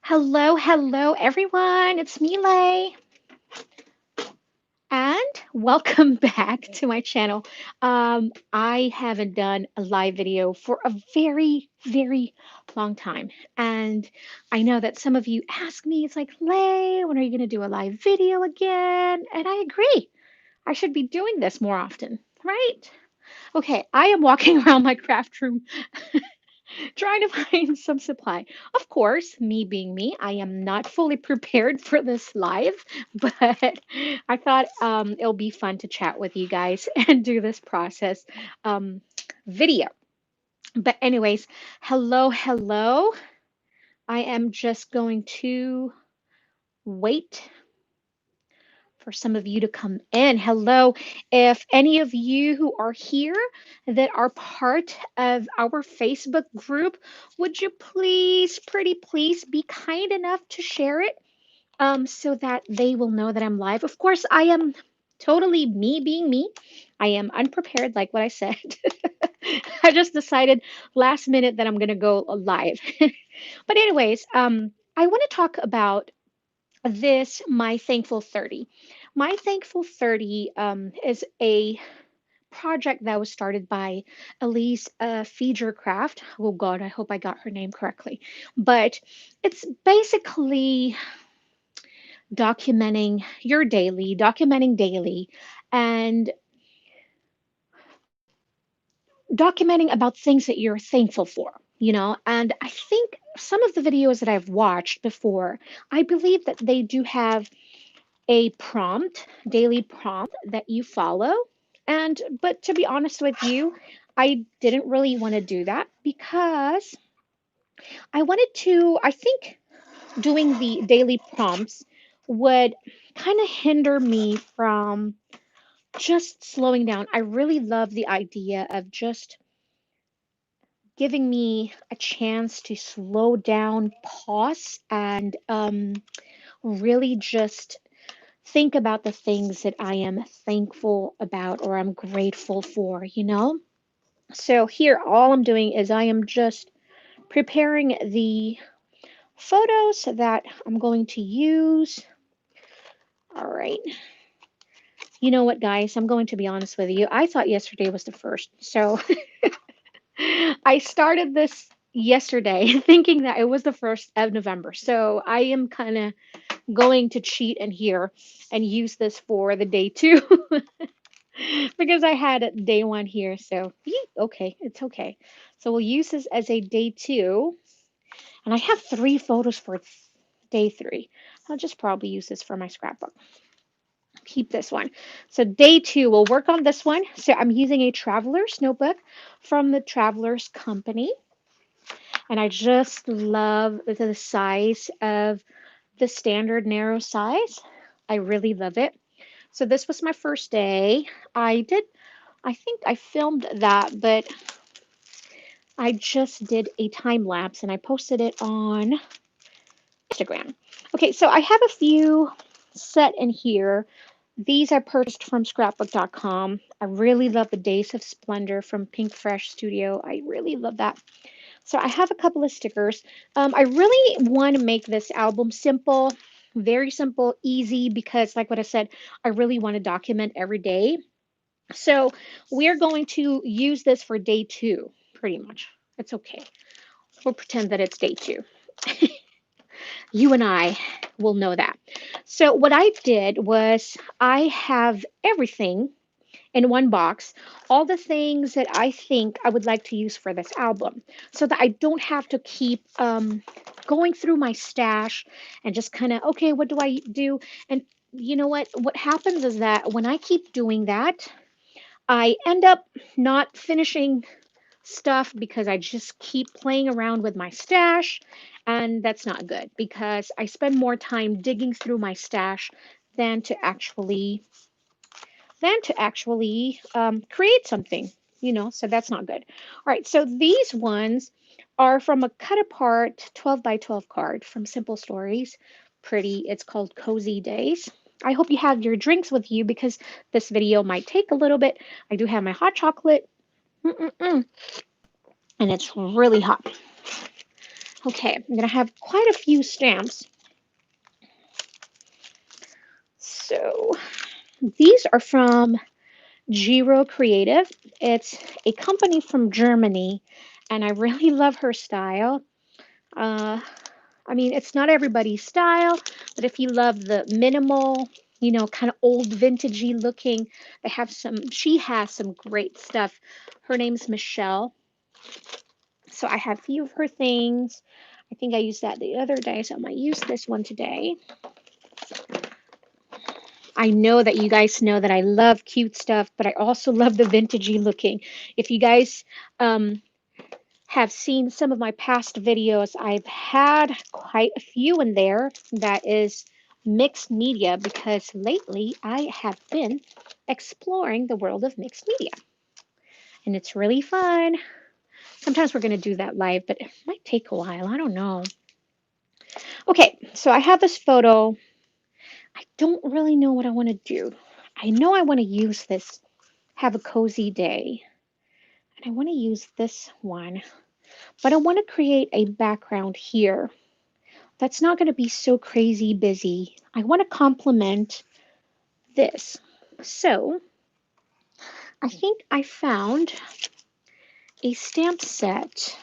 Hello, everyone. It's me, Lhey, and welcome back to my channel. I haven't done a live video for a very long time, and I know that some of you ask me, it's like, Lhey, when are you going to do a live video again? And I agree. I should be doing this more often, right? Okay, I am walking around my craft room trying to find some supply. Of course, me being me, I am not fully prepared for this live, but I thought it'll be fun to chat with you guys and do this process um, video. But, anyways, hello. I am just going to wait for some of you to come in. Hello. If any of you who are here that are part of our Facebook group, would you please, pretty please, be kind enough to share it so that they will know that I'm live? Of course, I am totally me being me. I am unprepared, like what I said. I just decided last minute that I'm going to go live. But, anyways, I want to talk about this my thankful 30. My thankful 30 is a project that was started by Elise Craft. Oh God, I hope I got her name correctly. But it's basically documenting daily, and documenting about things that you're thankful for. And I think some of the videos that I've watched before, I believe that they do have a daily prompt that you follow. But to be honest with you, I didn't really want to do that because I think doing the daily prompts would kind of hinder me from just slowing down. I really love the idea of just giving me a chance to slow down, pause, and really just think about the things that I am thankful about or I'm grateful for. So here, all I'm doing is I am just preparing the photos that I'm going to use. All right. You know what, guys? I'm going to be honest with you. I thought yesterday was the first. So I started this yesterday thinking that it was the 1st of November. So I am kind of going to cheat in here and use this for the day two. Because I had day one here. So, okay, it's okay. So we'll use this as a day two. And I have 3 photos for day three. I'll just probably use this for my scrapbook. Keep this one. So day two, we'll work on this one. So I'm using a Traveler's notebook from the Traveler's Company. And I just love the size of the standard narrow size. I really love it. So this was my first day. I think I filmed that, but I just did a time lapse and I posted it on Instagram. Okay, so I have a few set in here. These I purchased from scrapbook.com. I really love the Days of Splendor from Pink Fresh Studio. I really love that. So I have a couple of stickers. I really want to make this album simple, very simple, easy, because like what I said, I really want to document every day. So we're going to use this for day two, pretty much. It's okay. We'll pretend that it's day two. You and I will know that. So what I did was I have everything in one box, all the things that I think I would like to use for this album, so that I don't have to keep going through my stash and just kind of, okay, what do I do? And you know what? What happens is that when I keep doing that, I end up not finishing stuff because I just keep playing around with my stash, and that's not good because I spend more time digging through my stash than to actually create something. So that's not good. All right, so these ones are from a cut apart 12 by 12 card from Simple Stories. Pretty. It's called Cozy Days. I hope you have your drinks with you because this video might take a little bit. I do have my hot chocolate. And it's really hot. Okay, I'm going to have quite a few stamps. So these are from Gero Kreativ. It's a company from Germany, and I really love her style. Uh, I mean, it's not everybody's style, but if you love the minimal, kind of old vintagey looking, she has some great stuff. Her name's Michelle. So I have a few of her things. I think I used that the other day, so I might use this one today. I know that you guys know that I love cute stuff, but I also love the vintagey looking. If you guys have seen some of my past videos, I've had quite a few in there that is mixed media because lately I have been exploring the world of mixed media. And it's really fun. Sometimes we're going to do that live, but it might take a while. I don't know. Okay, so I have this photo. I don't really know what I want to do. I know I want to use this, have a cozy day. And I want to use this one, but I want to create a background here that's not going to be so crazy busy. I want to complement this. So I think I found a stamp set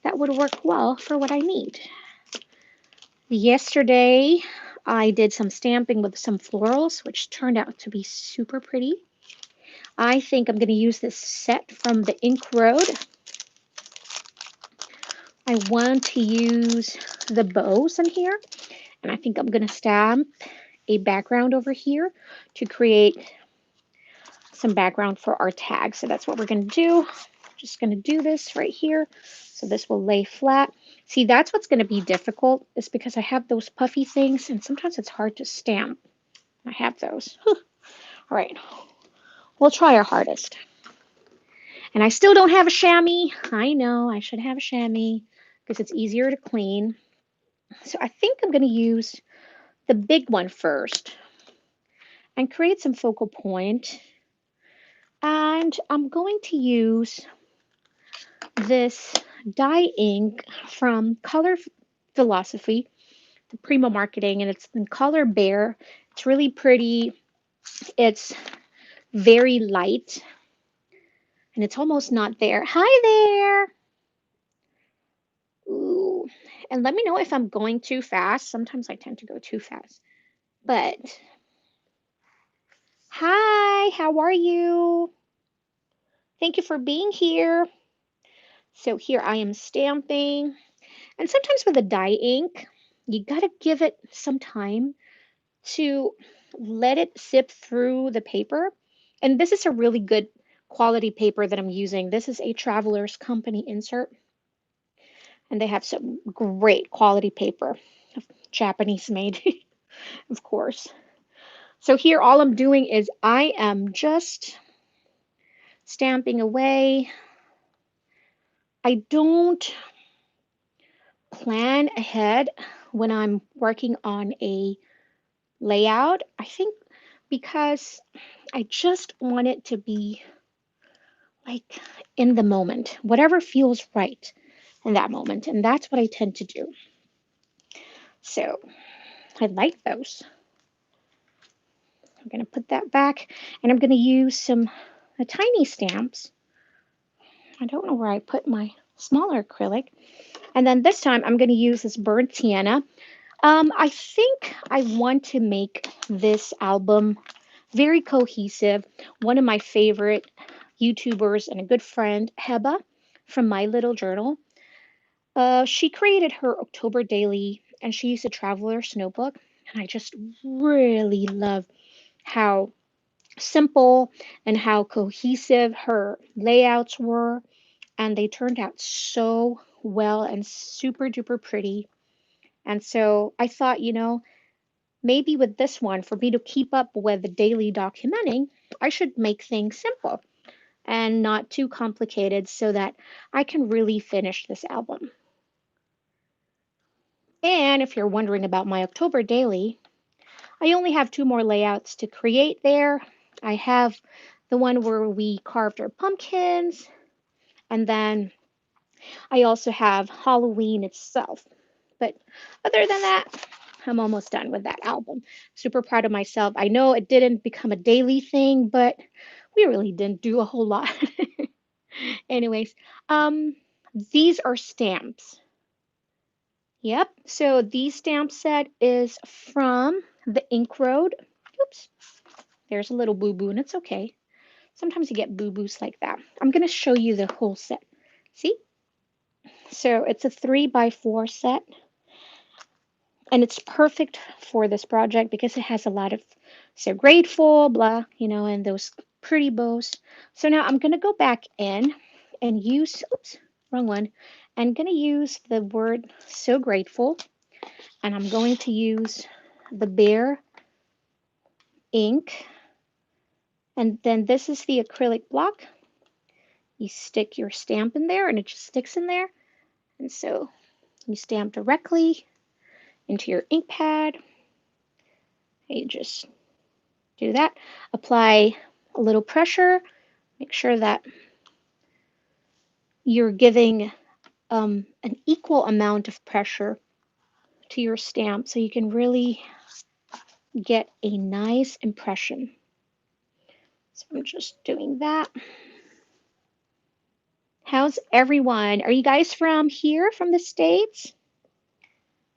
that would work well for what I need. Yesterday, I did some stamping with some florals, which turned out to be super pretty. I think I'm going to use this set from the Ink Road. I want to use the bows in here, and I think I'm going to stamp a background over here to create some background for our tag. So that's what we're going to do. Just going to do this right here. So this will lay flat. See, that's what's going to be difficult is because I have those puffy things and sometimes it's hard to stamp. I have those. All right. We'll try our hardest. And I still don't have a chamois. I know I should have a chamois because it's easier to clean. So I think I'm going to use the big one first and create some focal point. And I'm going to use this dye ink from Color Philosophy, the Prima Marketing, and it's in color Bear. It's really pretty. It's very light, and it's almost not there. Hi there. Ooh. And let me know if I'm going too fast. Sometimes I tend to go too fast. But hi, how are you? Thank you for being here. So here I am stamping. And sometimes with a dye ink, you got to give it some time to let it sip through the paper. And this is a really good quality paper that I'm using. This is a Traveler's Company insert. And they have some great quality paper, Japanese made, of course. So here all I'm doing is I am just stamping away. I don't plan ahead when I'm working on a layout. I think because I just want it to be like in the moment, whatever feels right in that moment. And that's what I tend to do. So I like those. I'm going to put that back and I'm going to use some tiny stamps. I don't know where I put my smaller acrylic. And then this time I'm going to use this burnt sienna. I think I want to make this album very cohesive. One of my favorite YouTubers and a good friend, Heba from My Little Journal, she created her October daily and she used a traveler's notebook. And I just really love how simple and how cohesive her layouts were. And they turned out so well and super duper pretty. And so I thought, maybe with this one, for me to keep up with the daily documenting, I should make things simple and not too complicated so that I can really finish this album. And if you're wondering about my October daily, I only have two more layouts to create there. I have the one where we carved our pumpkins, and then I also have Halloween itself. But other than that, I'm almost done with that album. Super proud of myself. I know it didn't become a daily thing, but we really didn't do a whole lot. Anyways, um, these are stamps. Yep. So these stamp set is from the Ink Road. Oops. There's a little boo-boo, and it's okay. Sometimes you get boo-boos like that. I'm going to show you the whole set. See? So it's a 3x4 set, and it's perfect for this project because it has a lot of so grateful, blah, and those pretty bows. So now I'm going to go back in and use, oops, wrong one. I'm going to use the word so grateful, and I'm going to use the Bear ink. And then this is the acrylic block. You stick your stamp in there and it just sticks in there. And so you stamp directly into your ink pad. You just do that. Apply a little pressure. Make sure that you're giving an equal amount of pressure to your stamp so you can really get a nice impression. So I'm just doing that. How's everyone? Are you guys from here, from the States?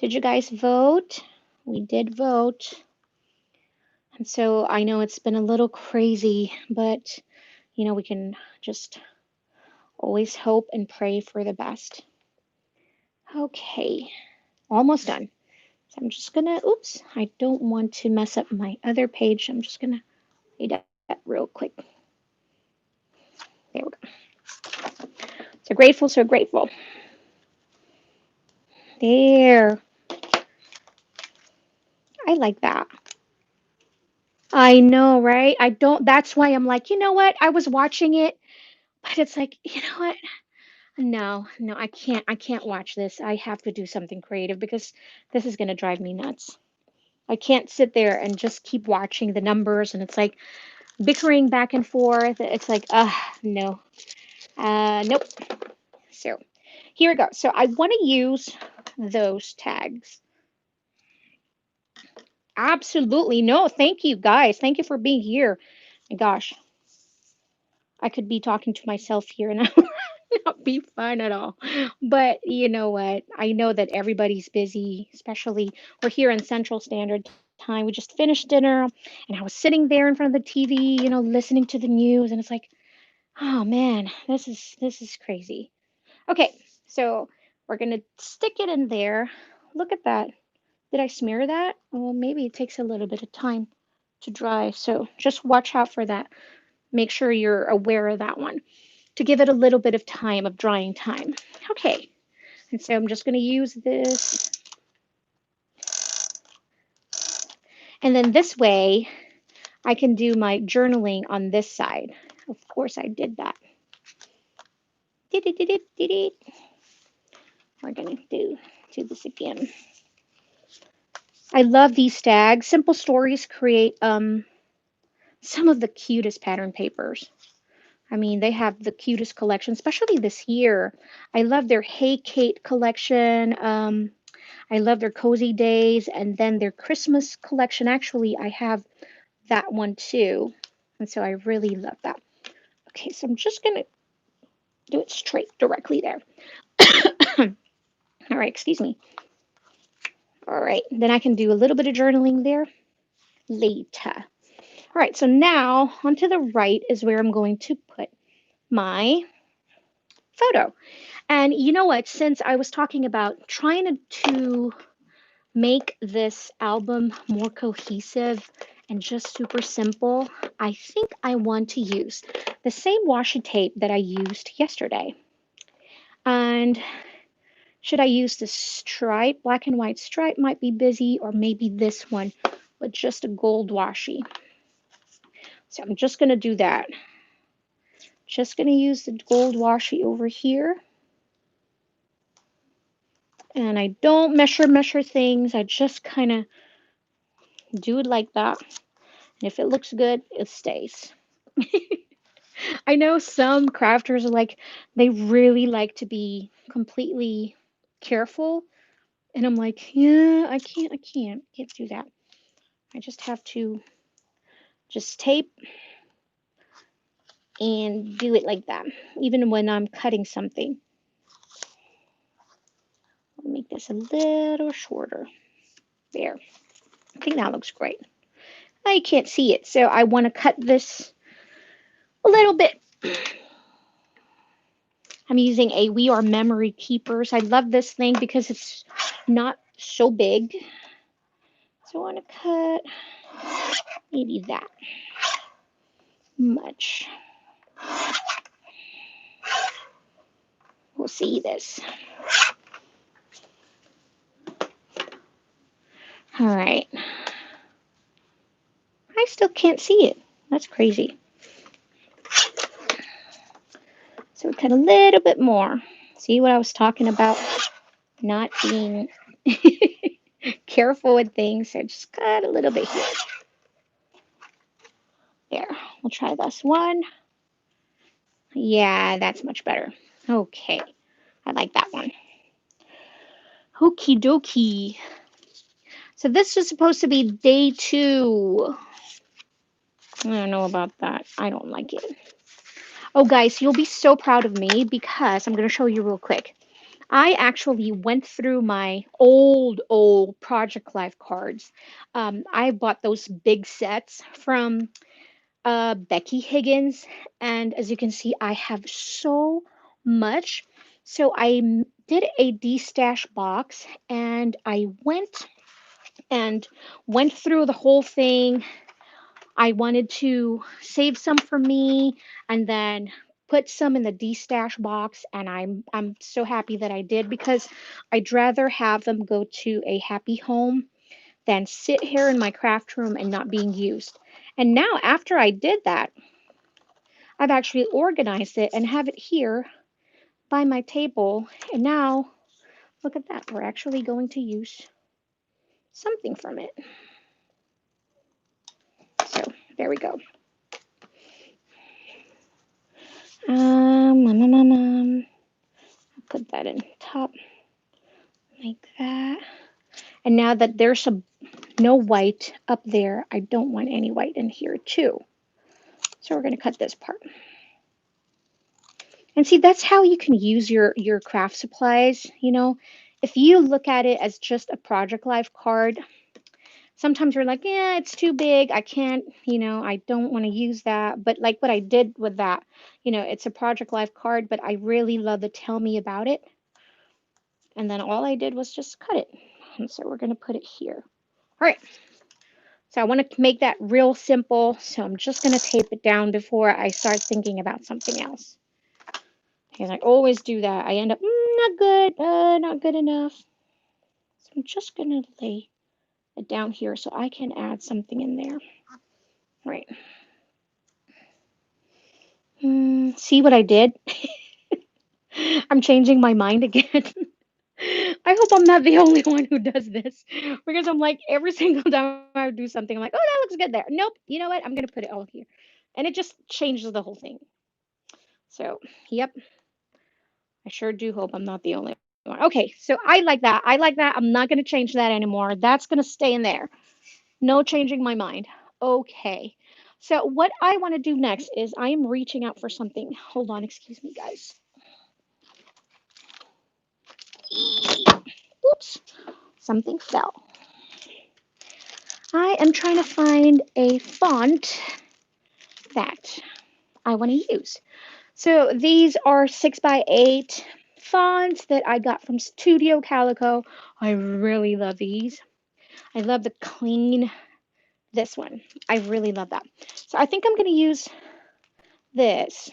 Did you guys vote? We did vote. And so I know it's been a little crazy, but we can just always hope and pray for the best. Okay, almost done. So I'm just gonna, oops, I don't want to mess up my other page. I'm just gonna do that real quick. There we go. So grateful, so grateful. There. I like that. I know, right? I don't, that's why I'm like, you know what? I was watching it, but it's like, you know what? No, no, I can't watch this. I have to do something creative because this is going to drive me nuts. I can't sit there and just keep watching the numbers and it's like bickering back and forth. It's like, no. Nope. So here we go. So I want to use those tags. Absolutely. No, thank you guys. Thank you for being here. My gosh, I could be talking to myself here and not be fun at all. But you know what? I know that everybody's busy, especially we're here in Central Standard Time. We just finished dinner and I was sitting there in front of the TV, listening to the news and it's like, "Oh man, this is crazy." Okay, so we're going to stick it in there. Look at that. Did I smear that? Well, maybe it takes a little bit of time to dry. So just watch out for that. Make sure you're aware of that one to give it a little bit of time of drying time. Okay, and so I'm just going to use this. And then this way, I can do my journaling on this side. Of course, I did that. We're going to do this again. I love these tags. Simple Stories create some of the cutest pattern papers. I mean, they have the cutest collection, especially this year. I love their Hey Kate collection. I love their Cozy Days and then their Christmas collection. Actually, I have that one too. And so I really love that. Okay, so I'm just going to do it straight directly there. All right, excuse me. All right, then I can do a little bit of journaling there later. All right, so now onto the right is where I'm going to put my photo. And you know what? Since I was talking about trying to make this album more cohesive and just super simple, I think I want to use the same washi tape that I used yesterday. And should I use the stripe? Black and white stripe might be busy, or maybe this one with just a gold washi. So I'm just going to do that. Just going to use the gold washi over here. And I don't measure things. I just kind of do it like that. And if it looks good, it stays. I know some crafters are like, they really like to be completely careful. And I'm like, yeah, I can't do that. I just have to just tape and do it like that, even when I'm cutting something. I'll make this a little shorter. There. I think that looks great. I can't see it, so I want to cut this a little bit. I'm using a We Are Memory Keepers. I love this thing because it's not so big. So I want to cut maybe that much. We'll see this. All right. I still can't see it. That's crazy. So we cut a little bit more. See what I was talking about? Not being careful with things. So just cut a little bit here. There. We'll try this one. Yeah, that's much better. Okay. I like that one. Okie dokie. So this is supposed to be day 2. I don't know about that. I don't like it. Oh, guys, you'll be so proud of me because I'm going to show you real quick. I actually went through my old Project Life cards. I bought those big sets from Becky Higgins, and as you can see, I have so much. So I did a destash box, and I went through the whole thing. I wanted to save some for me and then put some in the destash box, and I'm so happy that I did because I'd rather have them go to a happy home than sit here in my craft room and not being used. And now after I did that, I've actually organized it and have it here by my table. And now look at that. We're actually going to use something from it. So there we go. Put that in top like that. And now that there's no white up there, I don't want any white in here too. So we're going to cut this part. And see, that's how you can use your craft supplies. You know, if you look at it as just a Project Life card, sometimes you're like, yeah, it's too big. I can't, I don't want to use that. But like what I did with that, it's a Project Life card, but I really love the Tell Me About It. And then all I did was just cut it. And so we're going to put it here. All right. So I want to make that real simple. So I'm just going to tape it down before I start thinking about something else. Because I always do that. I end up, not good, not good enough. So I'm just going to lay it down here so I can add something in there. Right. See what I did? I'm changing my mind again. I hope I'm not the only one who does this because I'm like every single time I do something, I'm like, oh, that looks good there. Nope. You know what? I'm going to put it all here. And it just changes the whole thing. So, yep. I sure do hope I'm not the only one. Okay, so I like that. I like that. I'm not going to change that anymore. That's going to stay in there. No changing my mind. Okay. So what I want to do next is I am reaching out for something. Hold on, excuse me, guys. Oops, something fell. I am trying to find a font that I want to use. So these are 6x8 fonts that I got from Studio Calico. I really love these. I love the clean, this one. I really love that. So I think I'm going to use this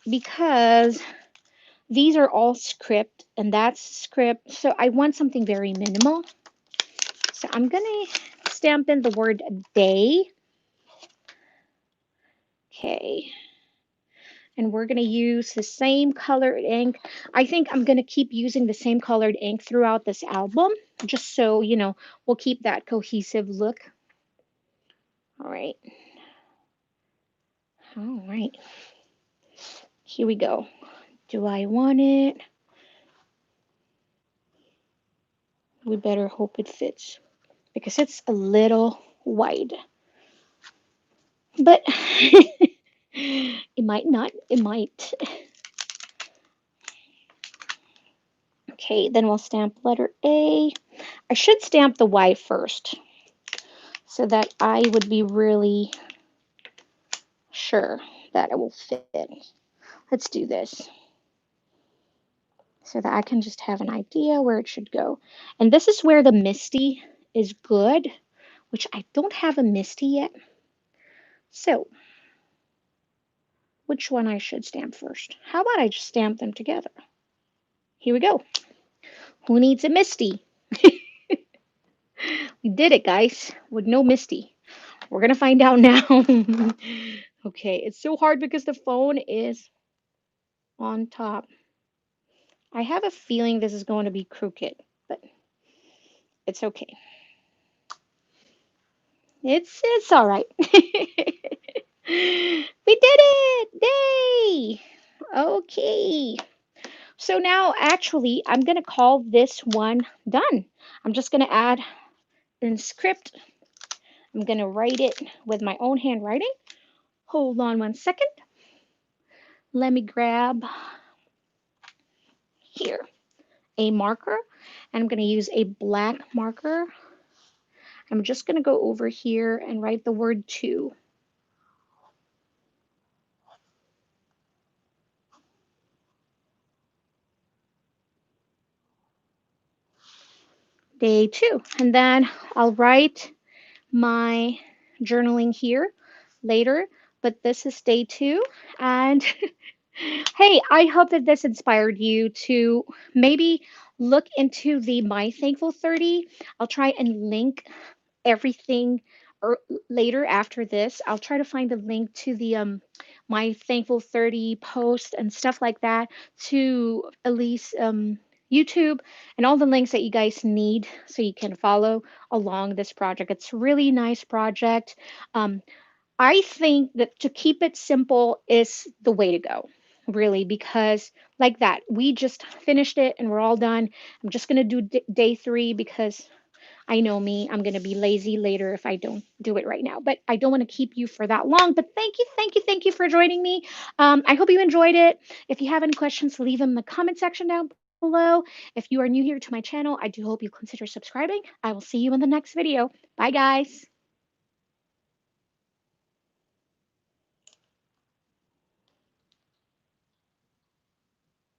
because these are all script and that's script. So I want something very minimal. So I'm going to stamp in the word day. Okay. And we're going to use the same colored ink. I think I'm going to keep using the same colored ink throughout this album, just so, we'll keep that cohesive look. All right. All right. Here we go. Do I want it? We better hope it fits because it's a little wide. But it might not. It might. Okay, then we'll stamp letter A. I should stamp the Y first so that I would be really sure that it will fit. Let's do this so that I can just have an idea where it should go. And this is where the Misty is good, which I don't have a Misty yet. So, which one I should stamp first? How about I just stamp them together? Here we go. Who needs a Misty? We did it, guys, with no Misty. We're going to find out now. Okay, it's so hard because the phone is on top. I have a feeling this is going to be crooked, but it's okay. It's all right. We did it! Yay! Okay. So now actually I'm going to call this one done. I'm just going to add in script. I'm going to write it with my own handwriting. Hold on one second. Let me grab here a marker, and I'm going to use a black marker. I'm just going to go over here and write the word to. Day 2. And then I'll write my journaling here later, but this is day 2. And hey, I hope that this inspired you to maybe look into the My Thankful 30. I'll try and link everything or later after this. I'll try to find a link to the My Thankful 30 post and stuff like that to at least YouTube and all the links that you guys need so you can follow along this project. It's a really nice project. Um, I think that to keep it simple is the way to go, really, because like that, we just finished it and we're all done. I'm just going to do day 3 because I know me, I'm going to be lazy later if I don't do it right now. But I don't want to keep you for that long. But thank you, thank you, thank you for joining me. I hope you enjoyed it. If you have any questions, leave them in the comment section down below. If you are new here to my channel, I do hope you consider subscribing. I will see you in the next video. Bye, guys.